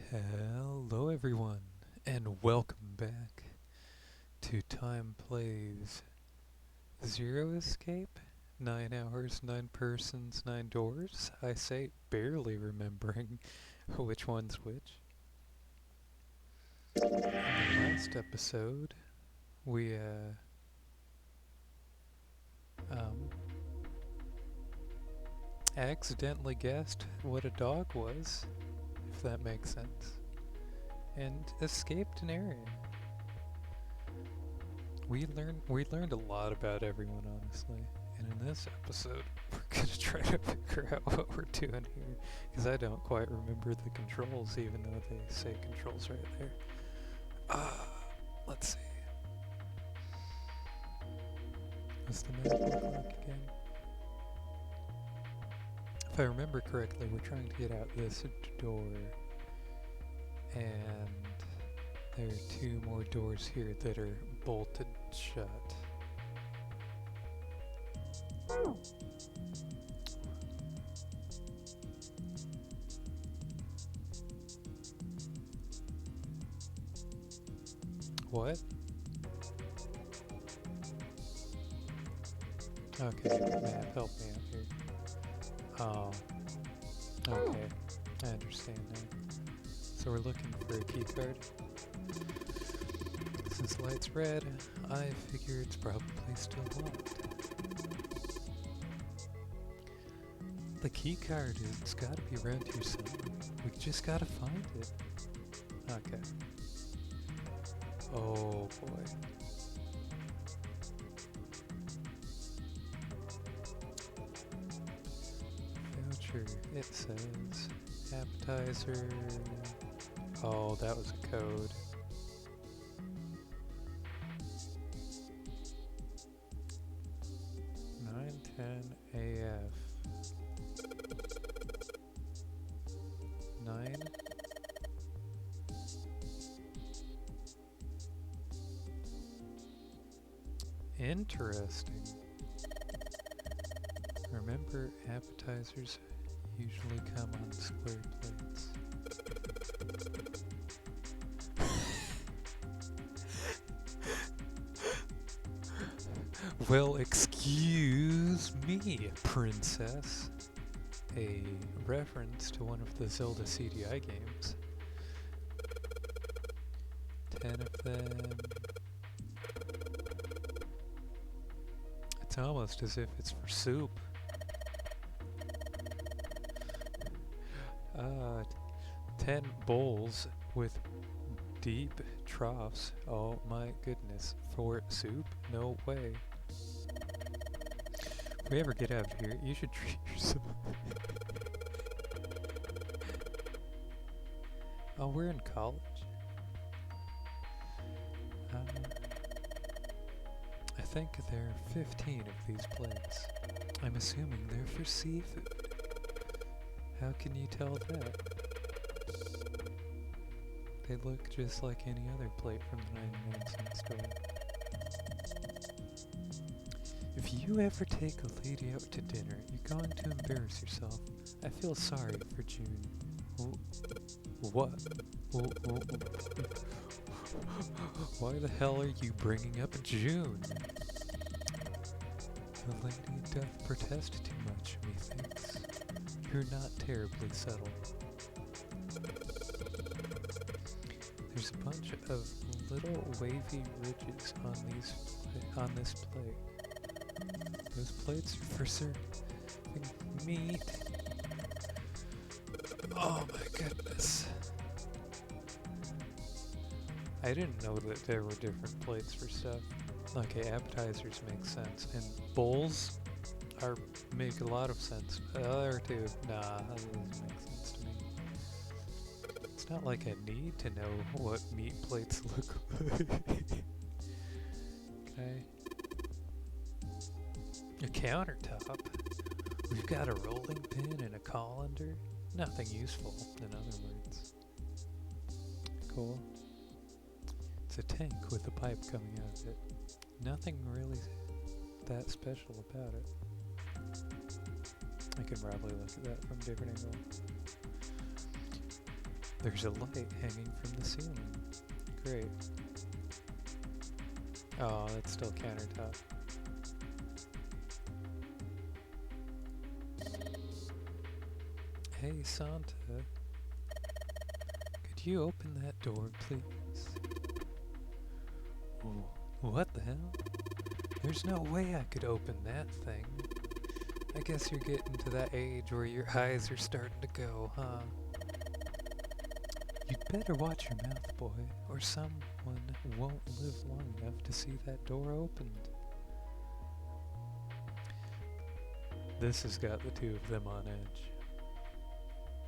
Hello everyone, and welcome back to Time Plays Zero Escape? 9 hours, 9 persons, 9 doors? I say, barely remembering which one's which. In the last episode, we, um, accidentally guessed what a dog was, if that makes sense, and escaped an area. We learned a lot about everyone, honestly. And in this episode, we're gonna try to figure out what we're doing here, because I don't quite remember the controls, even though they say controls right there. Let's see. What's the map look like again? If I remember correctly, we're trying to get out this door, and there are 2 more doors here that are bolted shut. What? Okay, map, help me out here. Oh, okay, I understand now. So we're looking for a key card. Since the light's red, I figure it's probably still locked. The key card, it's gotta be around here somewhere. We just gotta find it. Okay. Oh boy. Voucher, it says appetizer. Oh, that was a code. 910 AF. 9. Interesting. Remember, appetizers usually come on square plates. Well, excuse me, princess. A reference to one of the Zelda CDI games. 10 of them. It's almost as if it's for soup. 10 bowls with deep troughs. Oh my goodness. For soup? No way. If we ever get out of here, you should treat yourself. Oh, we're in college. I think there are 15 of these plates. I'm assuming they're for seafood. How can you tell that? They look just like any other plate from the 99-cent store. If you ever take a lady out to dinner, you're going to embarrass yourself. I feel sorry for June. What? Why the hell are you bringing up June? The lady doth protest too much, methinks. You're not terribly subtle. There's a bunch of little wavy ridges on this plate. Those plates are for serving meat. Oh my goodness. I didn't know that there were different plates for stuff. Okay, appetizers make sense, and bowls make a lot of sense. The other two, nah, that doesn't make sense to me. It's not like I need to know what meat plates look like. Okay. A countertop. We've got a rolling pin and a colander. Nothing useful, in other words. Cool. It's a tank with a pipe coming out of it. Nothing really that special about it. I can probably look at that from a different angle. There's a light hanging from the ceiling. Great. Oh, that's still countertop. Hey, Santa. Could you open that door, please? Whoa, what the hell? There's no way I could open that thing. I guess you're getting to that age where your eyes are starting to go, huh? You'd better watch your mouth, boy, or someone won't live long enough to see that door opened. This has got the two of them on edge.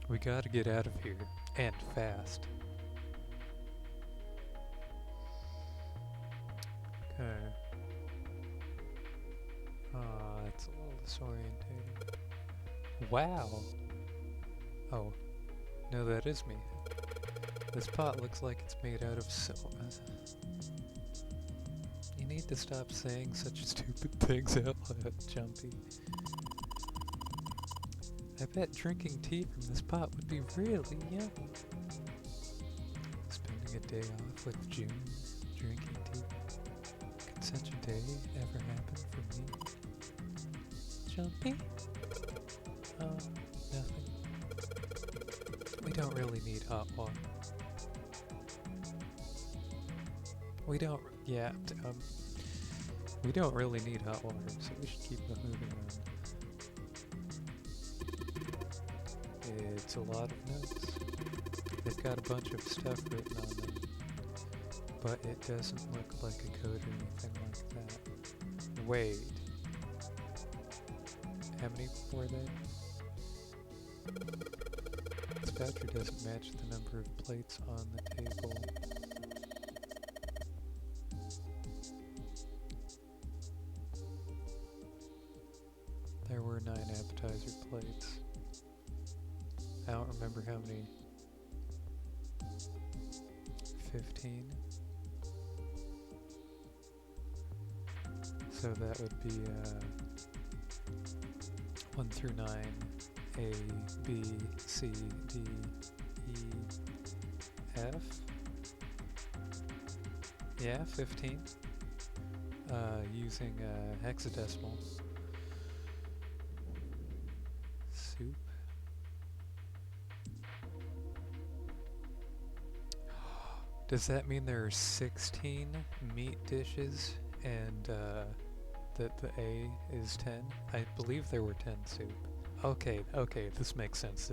We gotta get out of here, and fast. Okay. Ah, that's a little disorientating. Wow! Oh, no, that is me. This pot looks like it's made out of You need to stop saying such stupid things out loud, Jumpy. I bet drinking tea from this pot would be really yummy. Spending a day off with June, drinking tea. Could such a day ever happen for me? Jumpy? Oh, nothing. We don't really need hot water. We don't really need hot water, so we should keep moving on. It's a lot of notes. They've got a bunch of stuff written on them, but it doesn't look like a code or anything like that. Wait. How many were they? This voucher doesn't match the number of plates on the table. There were 9 appetizer plates. I don't remember how many. 15. So that would be 1 through 9. A, B, C, D, E, F. Yeah, 15. Using hexadecimal. Soup. Does that mean there are 16 meat dishes and that the A is 10? I believe there were 10 soup. Okay, this makes sense,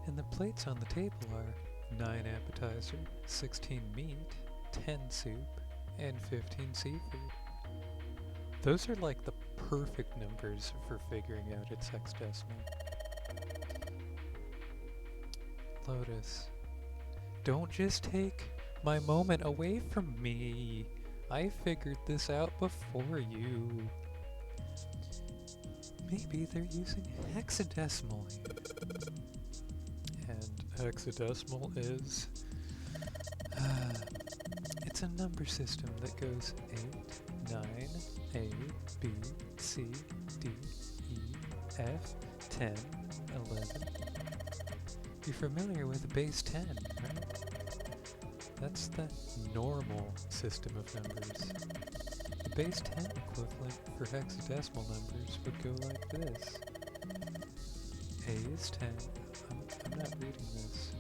And the plates on the table are 9 appetizer, 16 meat, 10 soup, and 15 seafood. Those are like the perfect numbers for figuring out its hexadecimal. Lotus, don't just take my moment away from me. I figured this out before you. Maybe they're using hexadecimal here. And hexadecimal is... it's a number system that goes 8, 9, A, B, C, D, E, F, 10, 11. You're familiar with base 10, right? That's the normal system of numbers. The base 10 equivalent for hexadecimal numbers would go like this. A is 10. I'm not reading this.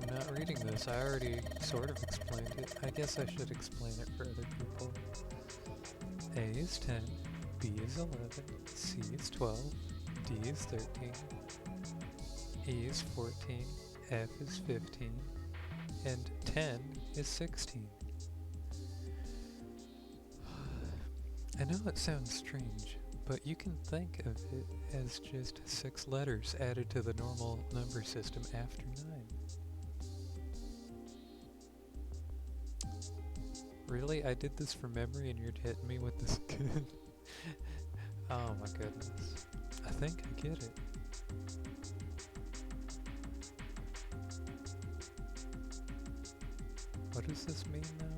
I'm not reading this. I already sort of explained it. I guess I should explain it for other people. A is 10, B is 11, C is 12, D is 13, E is 14, F is 15, and 10 is 16. I know it sounds strange, but you can think of it as just 6 letters added to the normal number system after 9. Really? I did this from memory and you're hitting me with this good? Oh my goodness. I think I get it. What does this mean now?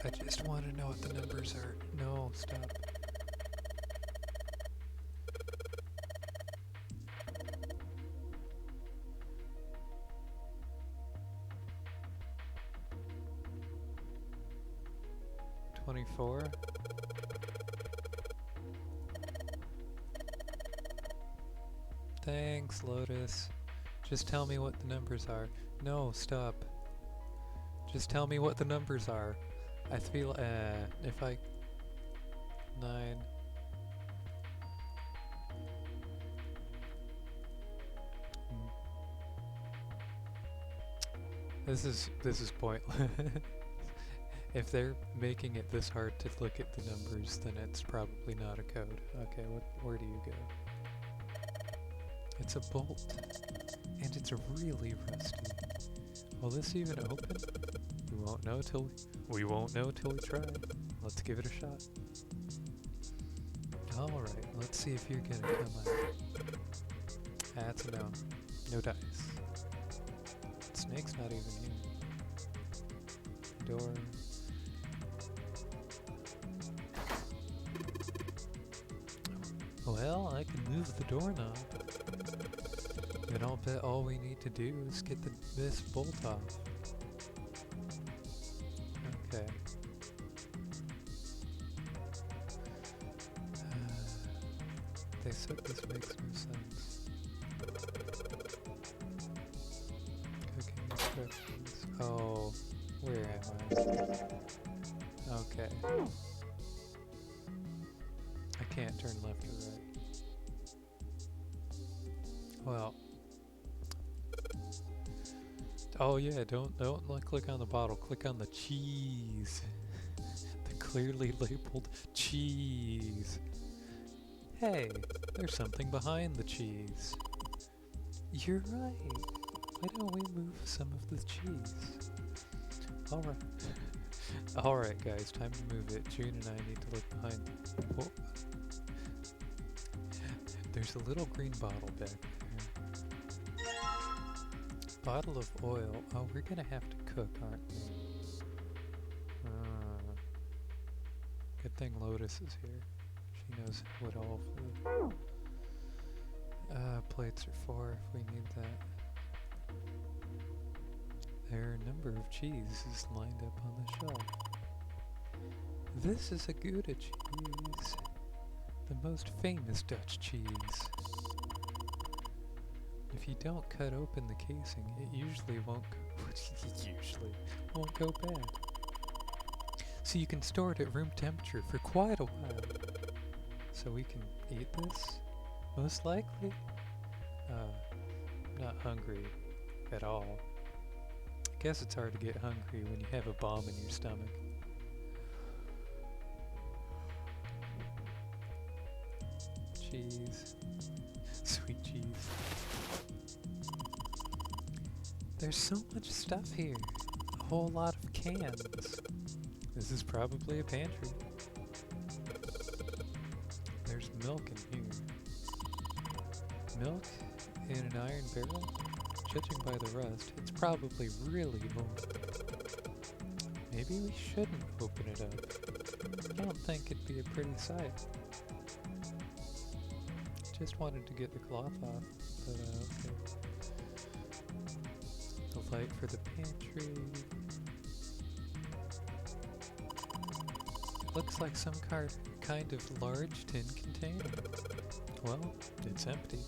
I just want to know what the numbers are. No, stop. $24. Thanks, Lotus. Just tell me what the numbers are. No, stop. Just tell me what the numbers are. I feel, if I... 9... This is pointless. If they're making it this hard to look at the numbers, then it's probably not a code. Okay, where do you go? It's a bolt. And it's really rusty. Will this even open? We won't know till we try. Let's give it a shot. Alright, let's see if you're gonna come out. That's a no. No dice. Snake's not even here. Door. Well, I can move the doorknob. And I'll bet all we need to do is get this bolt off. Okay. They said this makes no sense. Cooking instructions. Oh, where am I? Okay. I can't turn left or right. Well. Oh yeah, don't click on the bottle, click on the cheese. The clearly labeled cheese. Hey, there's something behind the cheese. You're right. Why don't we move some of the cheese? Alright. Alright guys, time to move it. June and I need to look behind. Whoa. There's a little green bottle back there. Bottle of oil. Oh, we're gonna have to cook, aren't we? Good thing Lotus is here. She knows what all food. Plates are 4 if we need that. There are a number of cheeses lined up on the shelf. This is a Gouda cheese. The most famous Dutch cheese. If you don't cut open the casing, it usually won't go bad. So you can store it at room temperature for quite a while. So we can eat this? Most likely? Not hungry at all. I guess it's hard to get hungry when you have a bomb in your stomach. Cheese. Sweet cheese. There's so much stuff here. A whole lot of cans. This is probably a pantry. There's milk in here. Milk in an iron barrel? Judging by the rust, it's probably really old. Maybe we shouldn't open it up. I don't think it'd be a pretty sight. Just wanted to get the cloth off, but okay. The light for the pantry. Looks like some kind of large tin container. Well, it's empty.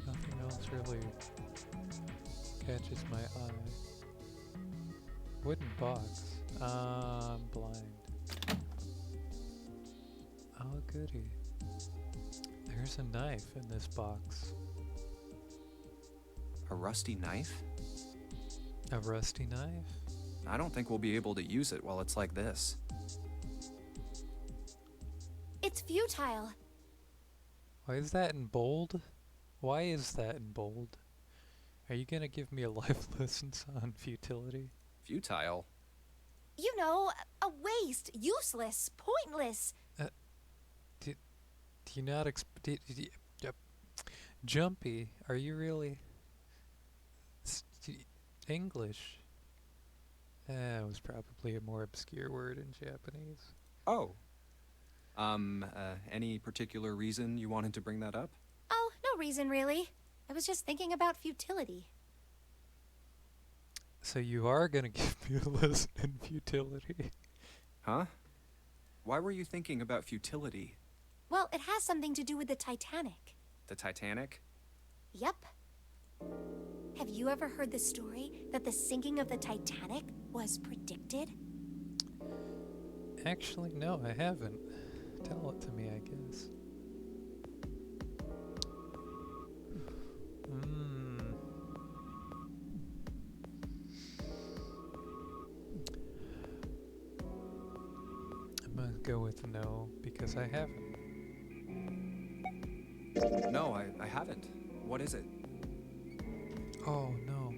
Nothing else really catches my eye. Wooden box. I'm blind. Oh goody. There's a knife in this box. A rusty knife? A rusty knife? I don't think we'll be able to use it while it's like this. It's futile. Why is that in bold? Why is that in bold? Are you gonna give me a life lesson on futility? Futile? You know, a waste, useless, pointless. Do you not Jumpy, are you really... English? That was probably a more obscure word in Japanese. Oh. Any particular reason you wanted to bring that up? Oh, no reason really. I was just thinking about futility. So you are gonna give me a lesson in futility. Huh? Why were you thinking about futility? Well, it has something to do with the Titanic. The Titanic? Yep. Have you ever heard the story that the sinking of the Titanic was predicted? Actually, no, I haven't. Tell it to me, I guess. I'm gonna go with no because I haven't. No, I haven't. What is it? Oh no.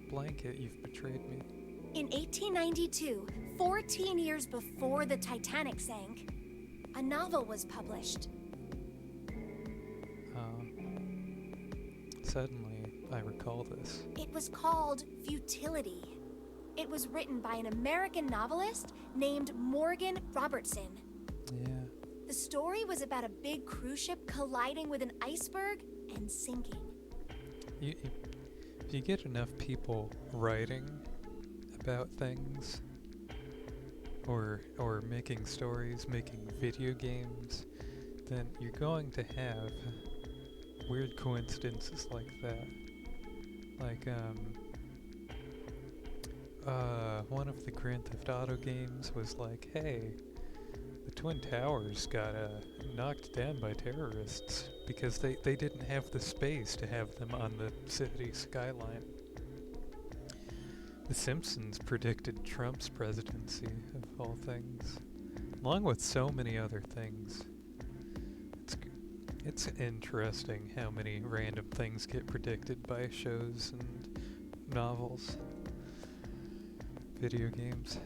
Blanket, you've betrayed me. In 1892, 14 years before the Titanic sank, a novel was published. Suddenly, I recall this. It was called Futility. It was written by an American novelist named Morgan Robertson. Yeah. The story was about a big cruise ship colliding with an iceberg and sinking. If you get enough people writing about things, or making stories, making video games, then you're going to have weird coincidences like that. Like, one of the Grand Theft Auto games was like, hey, the Twin Towers got knocked down by terrorists because they didn't have the space to have them on the city skyline. The Simpsons predicted Trump's presidency, of all things, along with so many other things. It's interesting how many random things get predicted by shows and novels, video games.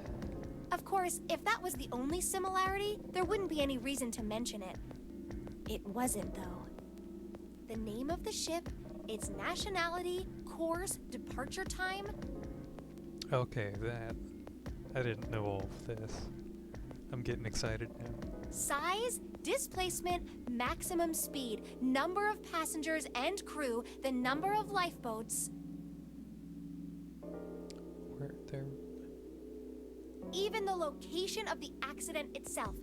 Of course, if that was the only similarity, there wouldn't be any reason to mention it. It wasn't, though. The name of the ship, its nationality, course, departure time. Okay, that. I didn't know all of this. I'm getting excited now. Size, displacement, maximum speed, number of passengers and crew, the number of lifeboats. Where there? Even the location of the accident itself,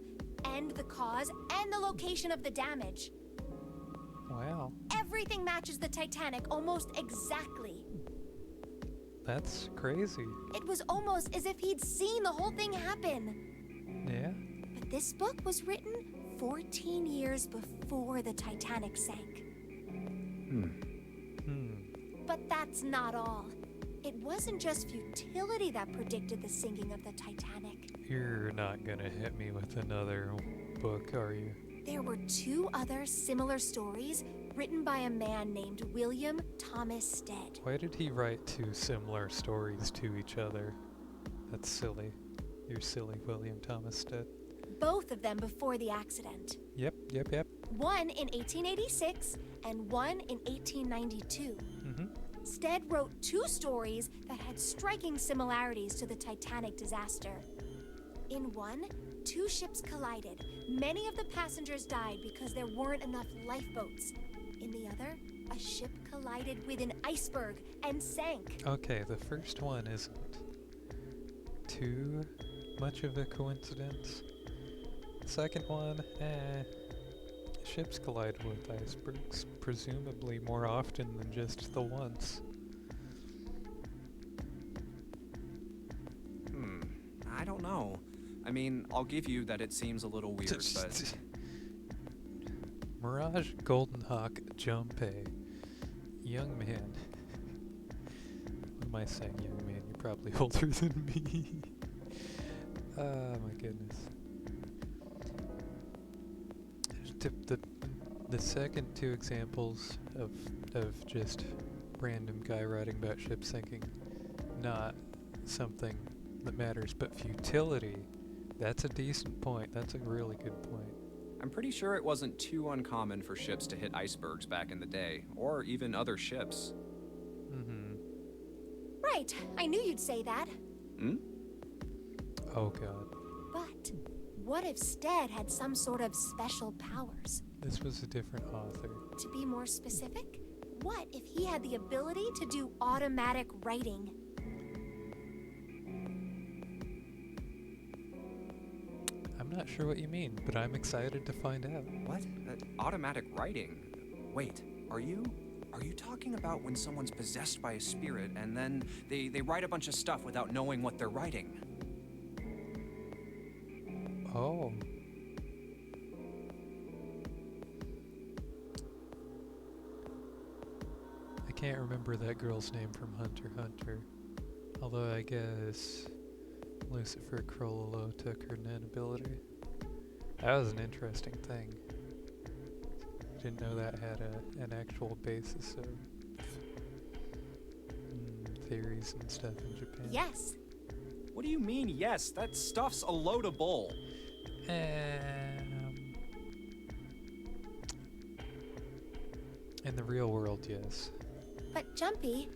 and the cause, and the location of the damage. Wow, Everything matches the Titanic almost exactly. that's crazy. It was almost as if he'd seen the whole thing happen. Yeah? But this book was written 14 years before the Titanic sank. But that's not all. It wasn't just futility that predicted the sinking of the Titanic. You're not gonna hit me with another book, are you? There were two other similar stories written by a man named William Thomas Stead. Why did he write two similar stories to each other? That's silly. You're silly, William Thomas Stead. Both of them before the accident. Yep. One in 1886 and one in 1892. Stead wrote two stories that had striking similarities to the Titanic disaster. In one, two ships collided. Many of the passengers died because there weren't enough lifeboats. In the other, a ship collided with an iceberg and sank. Okay, the first one isn't too much of a coincidence. The second one, ships collide with icebergs, presumably more often than just the once. I don't know. I mean, I'll give you that it seems a little weird, but... Mirage Golden Hawk Junpei. Young man. What am I saying, young man? You're probably older than me. Oh my goodness. The second two examples of just random guy writing about ship sinking, not something that matters, but futility, that's a decent point. That's a really good point. I'm pretty sure it wasn't too uncommon for ships to hit icebergs back in the day, or even other ships. Right, I knew you'd say that. Hmm? Oh god. But what if Stead had some sort of special powers? This was a different author. To be more specific, what if he had the ability to do automatic writing? I'm not sure what you mean, but I'm excited to find out. What? Automatic writing? Wait, are you talking about when someone's possessed by a spirit and then they write a bunch of stuff without knowing what they're writing? Oh. I can't remember that girl's name from Hunter x Hunter. Although I guess Lucifer Krololo took her Nen ability. That was an interesting thing. Didn't know that had an actual basis of theories and stuff in Japan. Yes. What do you mean, yes? That stuff's a load of bull. In the real world, yes. But Jumpy,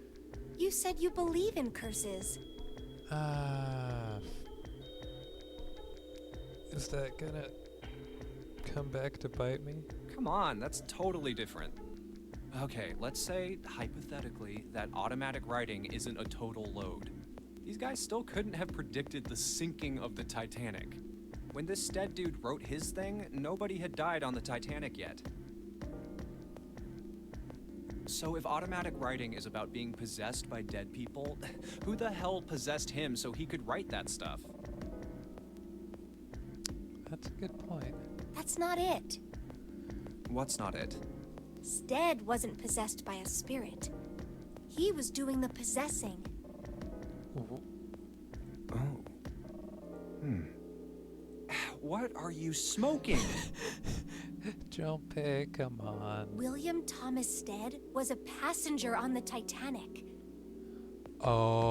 you said you believe in curses. Is that gonna come back to bite me? Come on, that's totally different. Okay, let's say, hypothetically, that automatic writing isn't a total load. These guys still couldn't have predicted the sinking of the Titanic. When this Stead dude wrote his thing, nobody had died on the Titanic yet. So if automatic writing is about being possessed by dead people, who the hell possessed him so he could write that stuff? That's a good point. That's not it. What's not it? Stead wasn't possessed by a spirit. He was doing the possessing. Oh. What are you smoking? Jumpy, come on. William Thomas Stead was a passenger on the Titanic. Oh.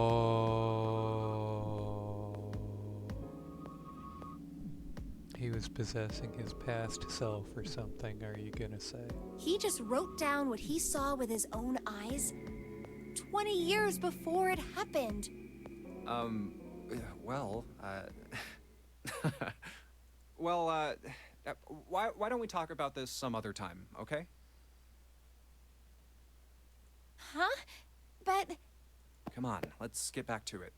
He was possessing his past self or something, are you gonna say? He just wrote down what he saw with his own eyes 20 years before it happened. Well, why don't we talk about this some other time, okay? Huh? But... Come on, let's get back to it.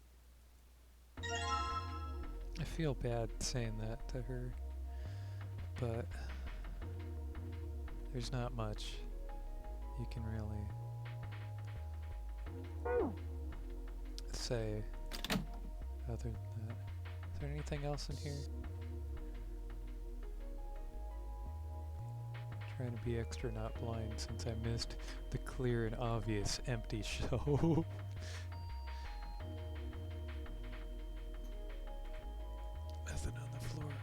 I feel bad saying that to her, but there's not much you can really say other than that. Is there anything else in here? Trying to be extra not blind since I missed the clear and obvious empty show. Nothing on the floor.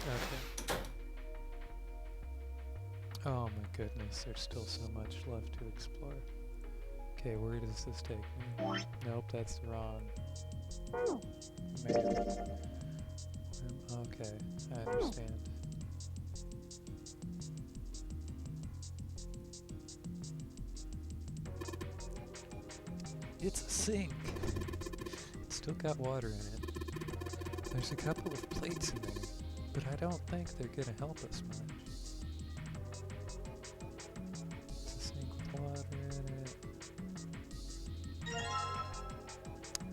Okay. Oh my goodness, there's still so much left to explore. Okay, where does this take me? Nope, that's the wrong. Okay, I understand. It's a sink. It's still got water in it. There's a couple of plates in there, but I don't think they're gonna help us much. It's a sink with water in it.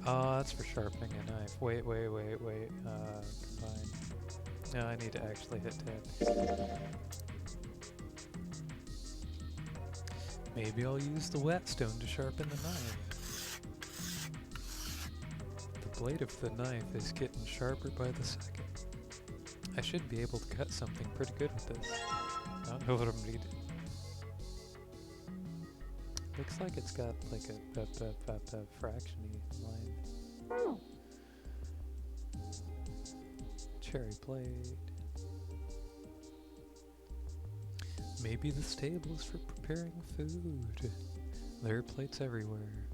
Oh, that's for sharpening a knife. Wait. Combine. No, I need to actually hit tab. Maybe I'll use the whetstone to sharpen the knife. The blade of the knife is getting sharper by the second. I should be able to cut something pretty good with this. I don't know what I'm reading. Looks like it's got like a fraction-y line. Cherry plate. Maybe this table is for preparing food. There are plates everywhere.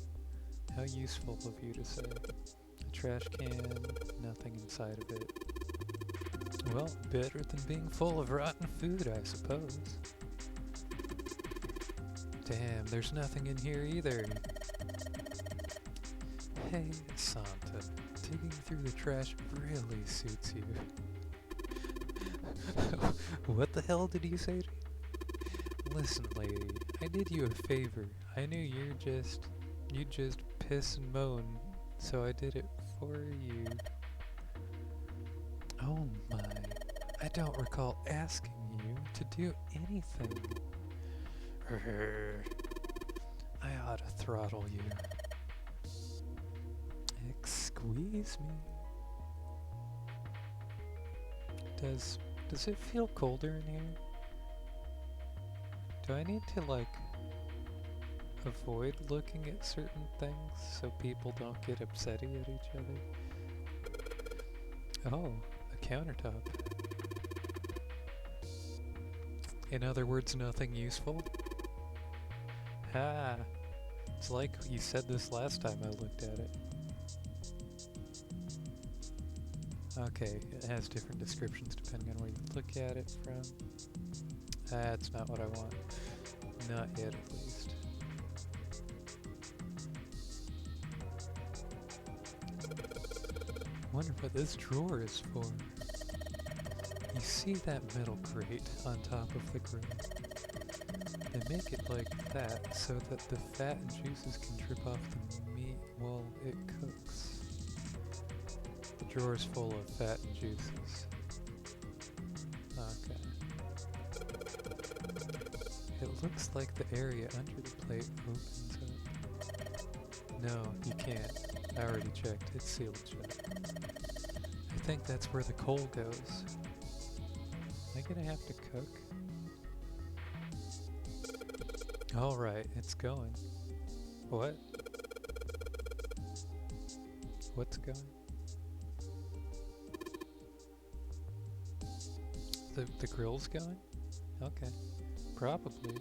How useful of you to say. A trash can, nothing inside of it. Well, better than being full of rotten food, I suppose. Damn, there's nothing in here either. Hey, Santa, digging through the trash really suits you. What the hell did you say to me? Listen, lady, I did you a favor. I knew you just piss and moan, so I did it for you. Oh my, I don't recall asking you to do anything. I ought to throttle you. Squeeze me. Does it feel colder in here? Do I need to like avoid looking at certain things so people don't get upsetty at each other? Oh, a countertop. In other words, nothing useful? Ha! It's like you said this last time I looked at it. Okay, it has different descriptions depending on where you look at it from. That's not what I want. Not yet, at least. Wonder what this drawer is for. You see that metal crate on top of the grill? They make it like that so that the fat and juices can drip off the meat while it cooks. The drawer's full of fat and juices. Okay. It looks like the area under the plate opens up. No, you can't. I already checked. It's sealed shut. I think that's where the coal goes. Am I gonna have to cook? Alright, it's going. What? What's going? The grill's going? Okay. Probably.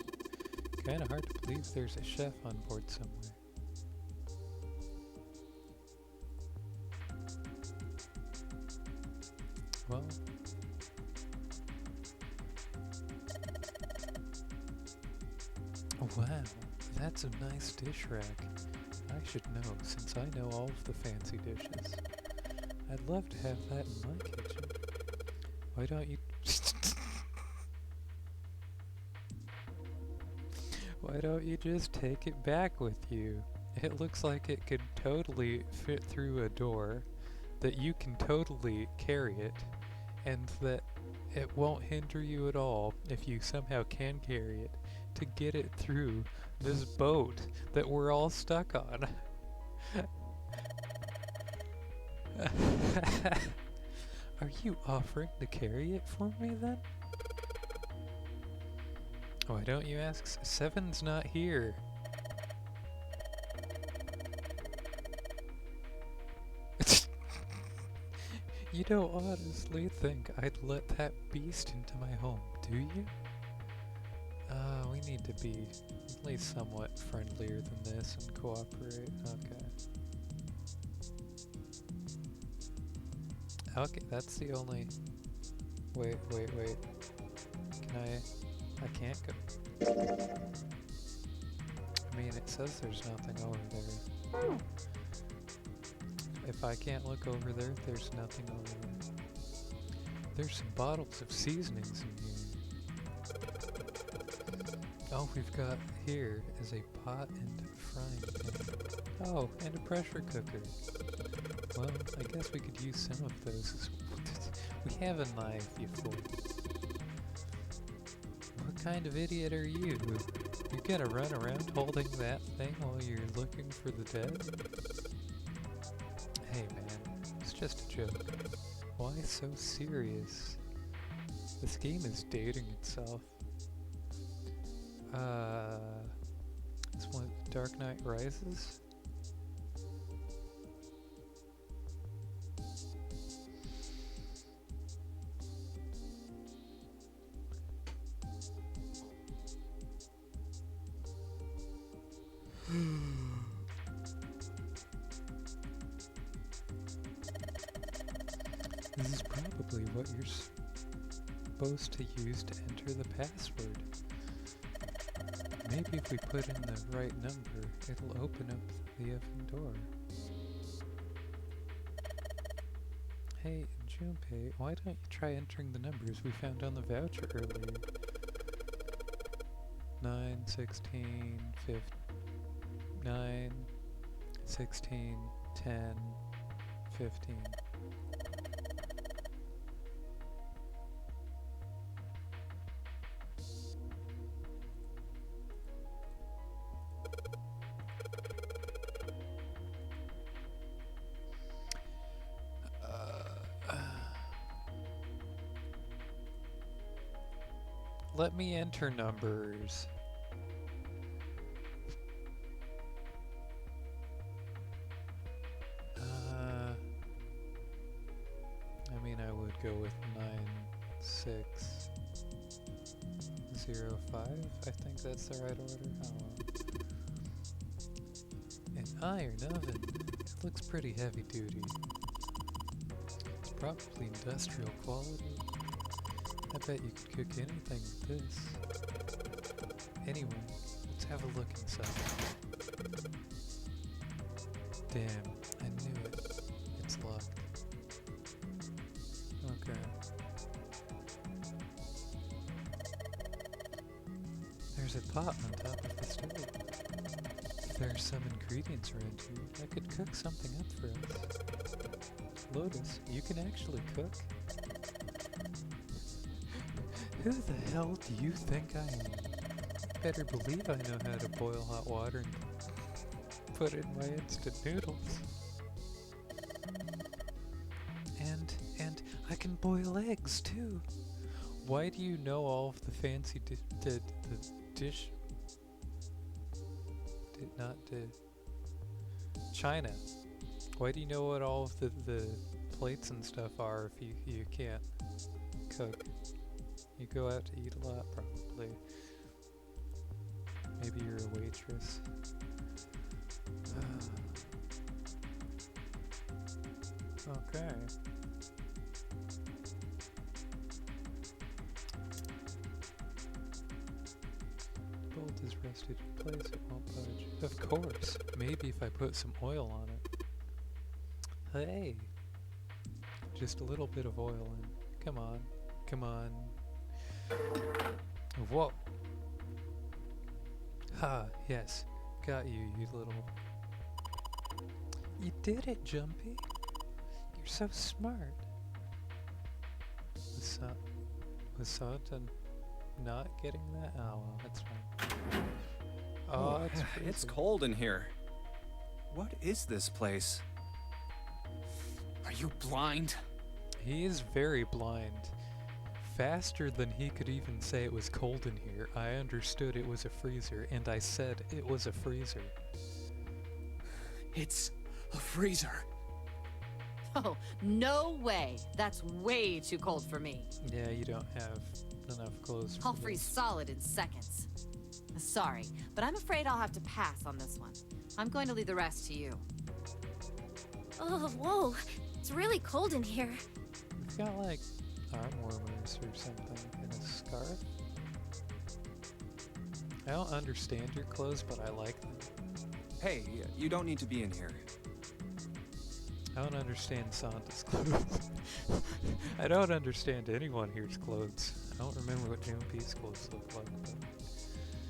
Kinda hard to believe there's a chef on board somewhere. Well... Oh, wow, that's a nice dish rack. I should know, since I know all of the fancy dishes. I'd love to have that in my kitchen. Why don't you... Why don't you just take it back with you? It looks like it could totally fit through a door, that you can totally carry it, and that it won't hinder you at all if you somehow can carry it to get it through this boat that we're all stuck on. Are you offering to carry it for me then? Why don't you ask? Seven's not here. You don't honestly think I'd let that beast into my home, do you? We need to be at least somewhat friendlier than this and cooperate. Okay. Okay, that's the only... Wait. Can I can't go. I mean, it says there's nothing over there. If I can't look over there, there's nothing over there. There's some bottles of seasonings in here. All we've got here is a pot and frying pan. Oh, and a pressure cooker. Well, I guess we could use some of those. We have a knife, you fool. What kind of idiot are you? You gonna run around holding that thing while you're looking for the dead? Hey man, it's just a joke. Why so serious? This game is dating itself. This one, Dark Knight Rises? This is probably what you're supposed to use to enter the password. Maybe if we put in the right number, it'll open up the effing door. Hey, Junpei, why don't you try entering the numbers we found on the voucher earlier? 9, 16, 15, 9, 16, 10, 15. Let me enter numbers. I mean, I would go with 9605. I think that's the right order. An iron oven. It looks pretty heavy duty. It's probably industrial quality. I bet you could cook anything with this. Anyway, let's have a look inside. Damn, I knew it. It's locked. Okay. There's a pot on top of the stove. If there's some ingredients around here, I could cook something up for us. Lotus, you can actually cook? Who the hell do you think I am? Better believe I know how to boil hot water and put in my instant noodles. And I can boil eggs too. Why do you know all of the fancy China? Why do you know what all of the plates and stuff are if you can't cook? You go out to eat a lot, probably. Maybe you're a waitress. Okay. The bolt is rested in place, it won't budge. Of course. Maybe if I put some oil on it. Hey! Just a little bit of oil in. Come on. Come on. Whoa! Ha, yes. Got you, you little... You did it, Jumpy. You're so smart. Was Santa not getting that? Oh, well, that's fine. Oh, it's cold in here. What is this place? Are you blind? He is very blind. Faster than he could even say it was cold in here, I understood it was a freezer, and I said it was a freezer. It's a freezer. Oh, no way. That's way too cold for me. Yeah, you don't have enough clothes for I'll freeze this. solid in seconds. Sorry, but I'm afraid I'll have to pass on this one. I'm going to leave the rest to you. Oh, whoa. It's really cold in here. We've got like arm warmers or something and a scarf. I don't understand your clothes, but I like them. Hey, you don't need to be in here. I don't understand Santa's clothes. I don't understand anyone here's clothes. I don't remember what Junpei's clothes look like. But...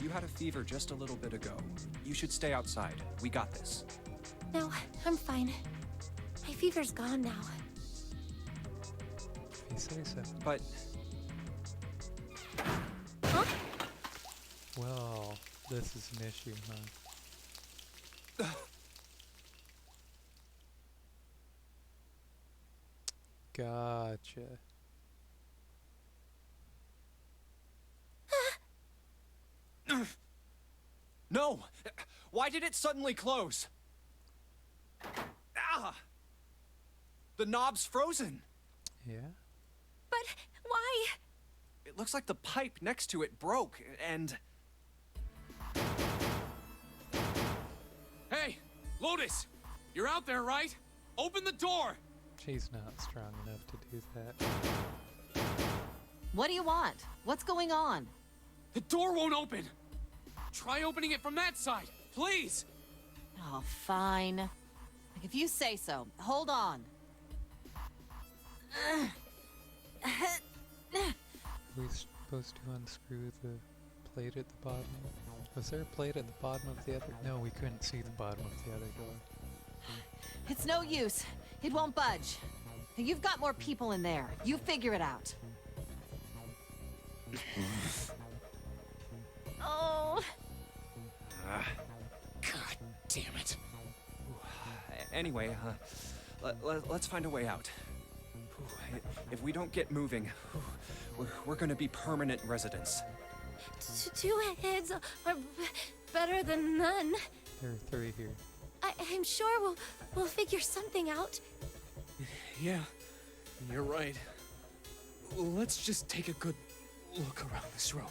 You had a fever just a little bit ago. You should stay outside. We got this. No, I'm fine. My fever's gone now. If you say so. But... Huh? Well, this is an issue, huh? Gotcha. No! Why did it suddenly close? Ah! The knob's frozen. Yeah? But why? It looks like the pipe next to it broke, and... Hey, Lotus! You're out there, right? Open the door! She's not strong enough to do that. What do you want? What's going on? The door won't open! Try opening it from that side, please! Oh, fine. Like, if you say so. Hold on. Are we supposed to unscrew the plate at the bottom? Was there a plate at the bottom of the other? No, we couldn't see the bottom of the other door. It's no use. It won't budge. You've got more people in there. You figure it out. Oh. God damn it. Anyway, let's find a way out. If we don't get moving, we're gonna be permanent residents. Two heads are better than none. There are 3 here. I'm sure we'll figure something out. Yeah, you're right. Let's just take a good look around this room,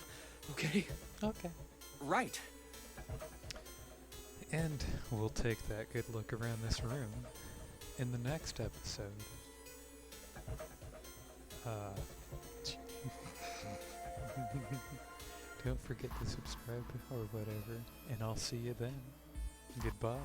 okay? Okay. Right. And we'll take that good look around this room in the next episode. Don't forget to subscribe or whatever, and I'll see you then. Goodbye.